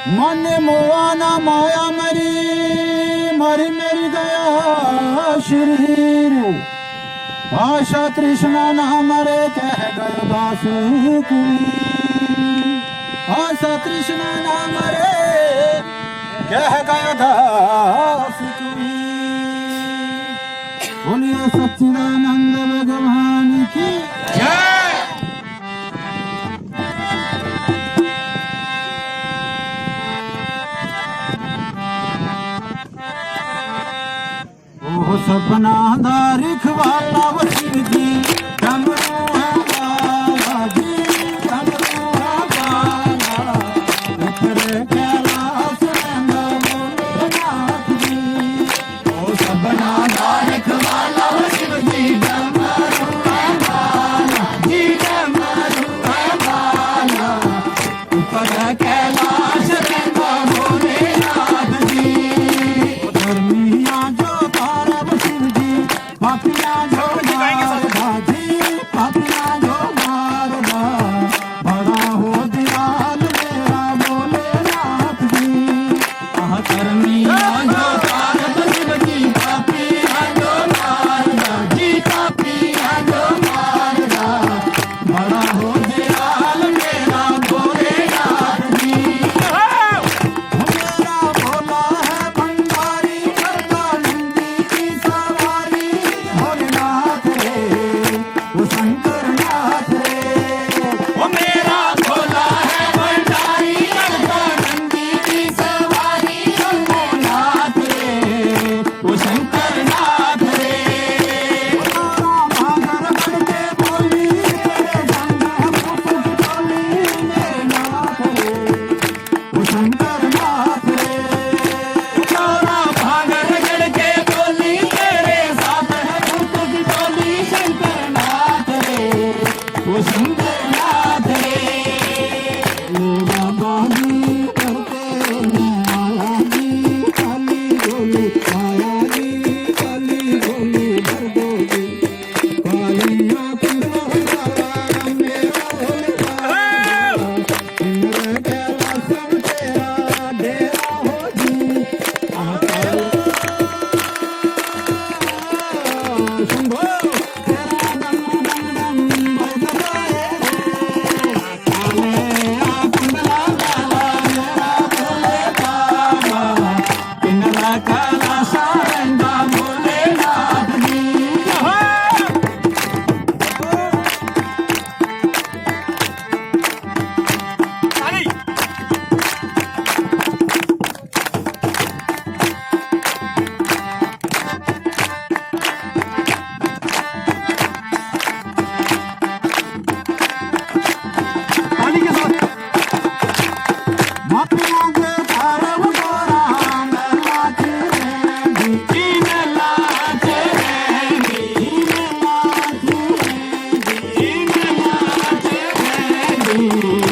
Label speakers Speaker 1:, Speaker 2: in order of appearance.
Speaker 1: मन मोआ ना माया मरी मरी मेरी गया शरीर आशा तृष्णा ना मरे कह गयो दास कबीर आशा तृष्णा ना मरे कह गयो दास कबीर बोलिए सच्चिदानंद भगवान की जय। सपना दा रखवाला वसीर जी डमरू है बाला जी डमरू है बाला उतरे कैलाश रंगा भोलेनाथ जी ओ सपना दा रखवाला वसीर जी डमरू है बाला जी डमरू है बाला उतरे कैलाश रंगा भोलेनाथ जी धर्मिया जो पापिया जो मारदा जी पापिया जो मारदा बड़ा हो दयाल मेरा भोलेनाथ जी करमिया जो पार्वती बची पापिया जो मारदा जी पापिया जो मारदा बड़ा हो दयाल मेरा भोलेनाथ जी मेरा भोला है भंडारी करता नंदी की सवारी भोलेनाथ रे वो शंकर नाथ रे वो मेरा भोला है भंडारी करता नंदी की सवारी भोलेनाथ रे वो शंकर नाथ रे भागर बढ़ते बोली तेरे संग भूत टोली मेरे नाथ रे वो शंकर नाथ रे चौरा भागर गढ़ के बोली तेरे साथ है भूत की टोली शंकर नाथ रे वो शंकर नाथ रे बाबा जी करते माया जी काली गोली माया जी काली गोली भर दोगी कालिया फिरो जावा मेरा भोले तेरा सब तेरा डेरा हो जी शंभो तेरा दम दम दम बजवाए काले कुंडला वाला मेरा भोले बाबा किन्नरा काला सारंगा भोलेनाथ जी मापिया के तारव गोरा मेला चेरेंगी मेला चेरेंगी मेला चेरेंगी मेला चेरेंगी